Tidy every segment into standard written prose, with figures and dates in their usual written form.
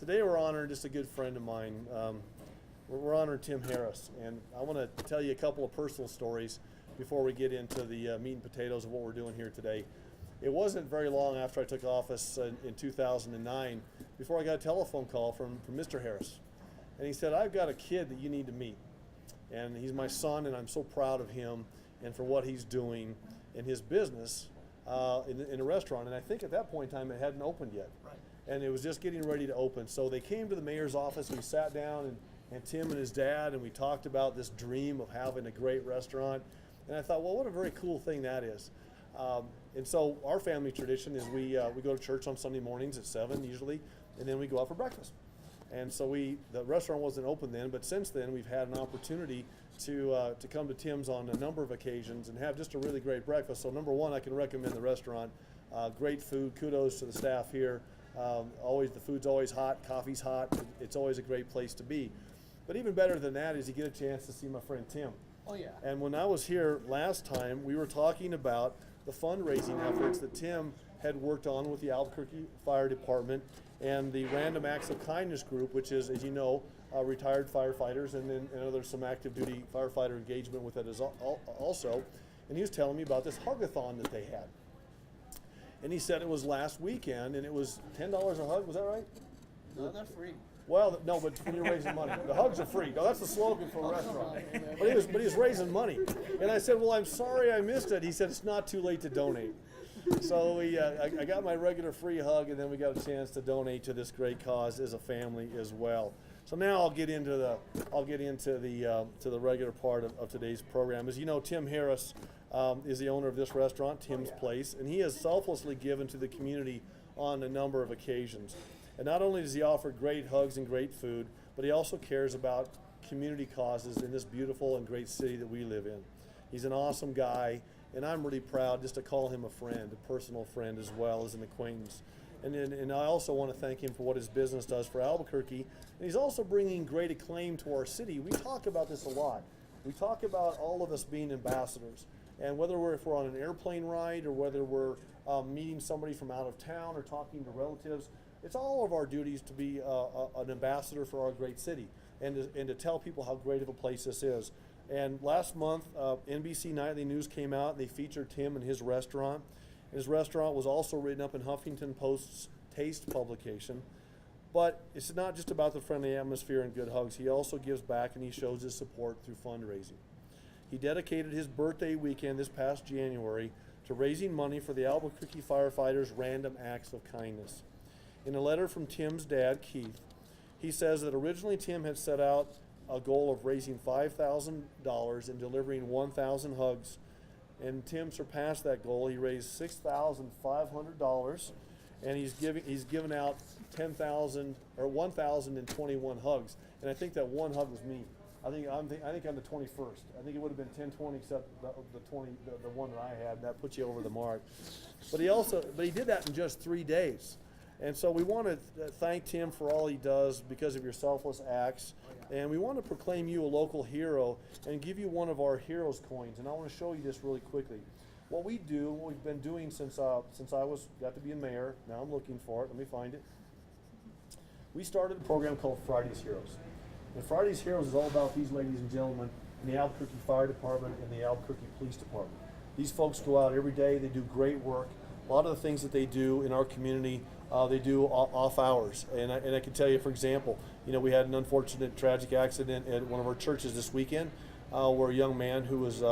Today we're honoring just a good friend of mine. We're honoring Tim Harris, and I want to tell you a couple of personal stories before we get into the meat and potatoes of what we're doing here today. It wasn't very long after I took office in 2009 before I got a telephone call from Mr. Harris. And he said, "I've got a kid that you need to meet. And he's my son, and I'm so proud of him and for what he's doing in his business in a restaurant." And I think at that point in time it hadn't opened yet. Right. And it was just getting ready to open. So they came to the mayor's office, we sat down, and Tim and his dad, and we talked about this dream of having a great restaurant. And I thought, well, what a very cool thing that is. And so our family tradition is we go to church on Sunday mornings at 7 usually, and then we go out for breakfast. And so the restaurant wasn't open then, but since then we've had an opportunity to come to Tim's on a number of occasions and have just a really great breakfast. So number one, I can recommend the restaurant. Great food. Kudos to the staff here. The food's always hot, coffee's hot. It's always a great place to be. But even better than that is you get a chance to see my friend Tim. Oh yeah. And when I was here last time, we were talking about the fundraising efforts that Tim had worked on with the Albuquerque Fire Department and the Random Acts of Kindness group, which is, as you know, retired firefighters, and then there's some active duty firefighter engagement with it as also. And he was telling me about this hug-a-thon that they had. And he said it was last weekend, and it was $10 a hug. Was that right? No, they're free. Well, no, but when you're raising money, the hugs are free. No, that's the slogan for a restaurant. But he was raising money, and I said, "Well, I'm sorry I missed it." He said, "It's not too late to donate." So I got my regular free hug, and then we got a chance to donate to this great cause as a family as well. So now I'll get into the to the regular part of today's program. As you know, Tim Harris is the owner of this restaurant, Tim's Place, and he has selflessly given to the community on a number of occasions. And not only does he offer great hugs and great food, but he also cares about community causes in this beautiful and great city that we live in. He's an awesome guy, and I'm really proud just to call him a friend, a personal friend as well as an acquaintance. And I also want to thank him for what his business does for Albuquerque. And he's also bringing great acclaim to our city. We talk about this a lot. We talk about all of us being ambassadors. And whether if we're on an airplane ride or whether we're meeting somebody from out of town or talking to relatives, it's all of our duties to be an ambassador for our great city and to tell people how great of a place this is. And last month, NBC Nightly News came out and they featured Tim and his restaurant. His restaurant was also written up in Huffington Post's Taste publication. But it's not just about the friendly atmosphere and good hugs. He also gives back and he shows his support through fundraising. He dedicated his birthday weekend this past January to raising money for the Albuquerque firefighters' Random Acts of Kindness. In a letter from Tim's dad, Keith, he says that originally Tim had set out a goal of raising $5,000 and delivering 1,000 hugs. And Tim surpassed that goal. He raised $6,500, and he's given out 1,021 hugs. And I think that one hug was me. I think I'm the 21st. I think it would have been 1020 except the one that I had. That puts you over the mark. But he did that in just 3 days. And so we want to thank Tim for all he does because of your selfless acts. And we want to proclaim you a local hero and give you one of our heroes coins. And I want to show you this really quickly. What we've been doing since I got to be a mayor. Now I'm looking for it. Let me find it. We started a program called Friday's Heroes. And Friday's Heroes is all about these ladies and gentlemen in the Albuquerque Fire Department and the Albuquerque Police Department. These folks go out every day. They do great work. A lot of the things that they do in our community, they do off hours. And I can tell you, for example, we had an unfortunate tragic accident at one of our churches this weekend where a young man who was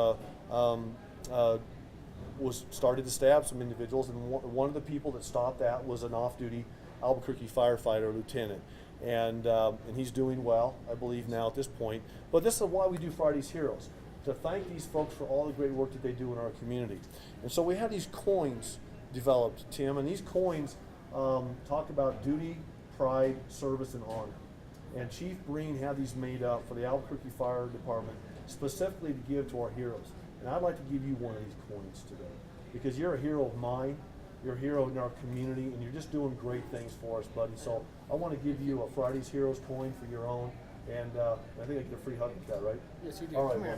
started to stab some individuals, and one of the people that stopped that was an off-duty Albuquerque firefighter lieutenant. And he's doing well, I believe, now at this point. But this is why we do Friday's Heroes, to thank these folks for all the great work that they do in our community. And so we had these coins developed, Tim, and these coins talk about duty, pride, service, and honor. And Chief Breen had these made up for the Albuquerque Fire Department specifically to give to our heroes. And I'd like to give you one of these coins today because you're a hero of mine, you're a hero in our community, and you're just doing great things for us, buddy. So I want to give you a Friday's Heroes coin for your own, and I think I get a free hug with that, right? Yes, you do. All right,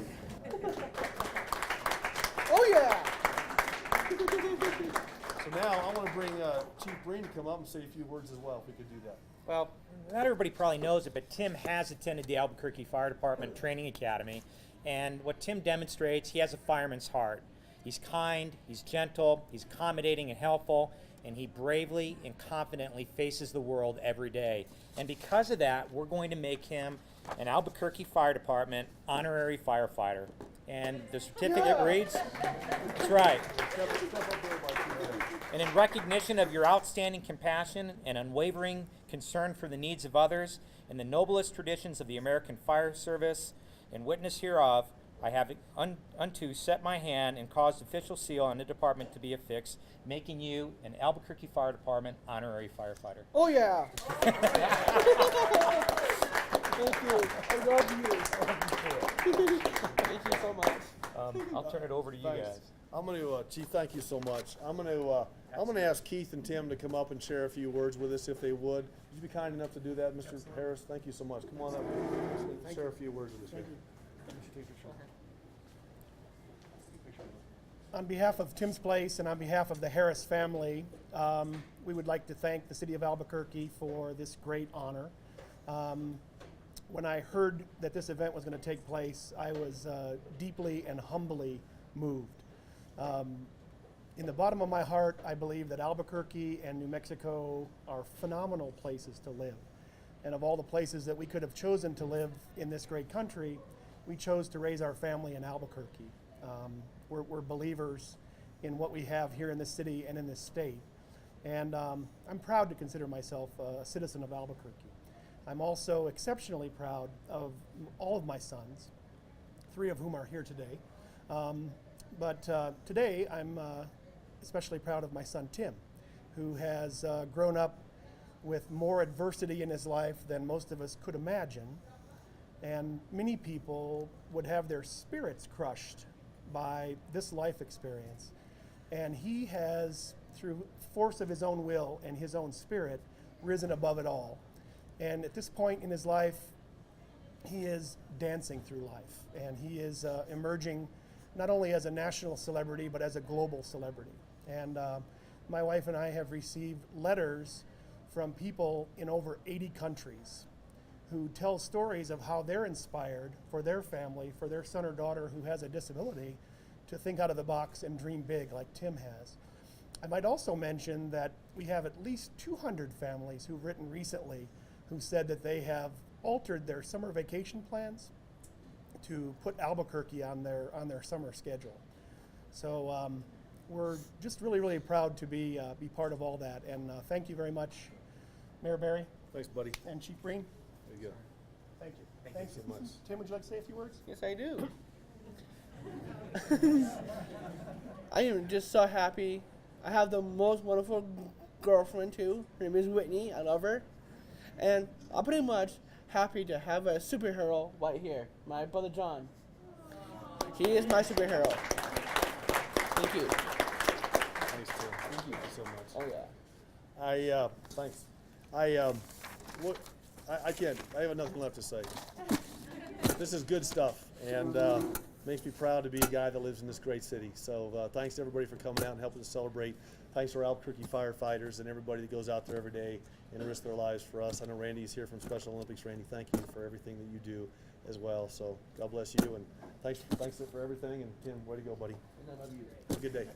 Come buddy. Oh yeah! So now I want to bring Chief Breen to come up and say a few words as well, if we could do that. Well, not everybody probably knows it, but Tim has attended the Albuquerque Fire Department Training Academy. And what Tim demonstrates, he has a fireman's heart. He's kind, he's gentle, he's accommodating and helpful, and he bravely and confidently faces the world every day. And because of that, we're going to make him an Albuquerque Fire Department honorary firefighter. And the certificate reads, that's right. And in recognition of your outstanding compassion and unwavering concern for the needs of others and the noblest traditions of the American Fire Service, in witness hereof, I have unto set my hand and caused official seal on the department to be affixed, making you an Albuquerque Fire Department honorary firefighter. Oh yeah. Thank you. I love you. Thank you so much. I'll turn it over to you guys. I'm going to, Chief, thank you so much. I'm going to ask Keith and Tim to come up and share a few words with us if they would. Would you be kind enough to do that, Mr. Harris? Thank you so much. Come on up. Share a few words with us. Thank you. On behalf of Tim's Place and on behalf of the Harris family, we would like to thank the City of Albuquerque for this great honor. When I heard that this event was going to take place, I was deeply and humbly moved. In the bottom of my heart, I believe that Albuquerque and New Mexico are phenomenal places to live. And of all the places that we could have chosen to live in this great country, we chose to raise our family in Albuquerque. We're believers in what we have here in this city and in this state. And I'm proud to consider myself a citizen of Albuquerque. I'm also exceptionally proud of all of my sons, 3 of whom are here today. But today I'm especially proud of my son Tim, who has grown up with more adversity in his life than most of us could imagine. And many people would have their spirits crushed by this life experience. And he has, through force of his own will and his own spirit, risen above it all. And at this point in his life, he is dancing through life. And he is emerging not only as a national celebrity, but as a global celebrity. And my wife and I have received letters from people in over 80 countries who tell stories of how they're inspired for their family, for their son or daughter who has a disability, to think out of the box and dream big like Tim has. I might also mention that we have at least 200 families who've written recently who said that they have altered their summer vacation plans to put Albuquerque on their summer schedule. So we're just really, really proud to be part of all that. And thank you very much, Mayor Barry. Thanks, buddy. And Chief Breen. There you go. Thank you. Thank you so much. Tim, would you like to say a few words? Yes, I do. I am just so happy. I have the most wonderful girlfriend too. Her name is Whitney. I love her. And I'm pretty much happy to have a superhero right here, my brother John. He is my superhero. Thank you. Thanks, Tim. Thank you so much. Oh yeah. Thanks. I can't, I have nothing left to say. This is good stuff, and makes me proud to be a guy that lives in this great city. So thanks to everybody for coming out and helping us celebrate. Thanks to our Albuquerque firefighters and everybody that goes out there every day and risks their lives for us. I know Randy's here from Special Olympics. Randy, thank you for everything that you do as well. So God bless you, and thanks for everything. And Tim, way to go, buddy. And I love you. Have a good day.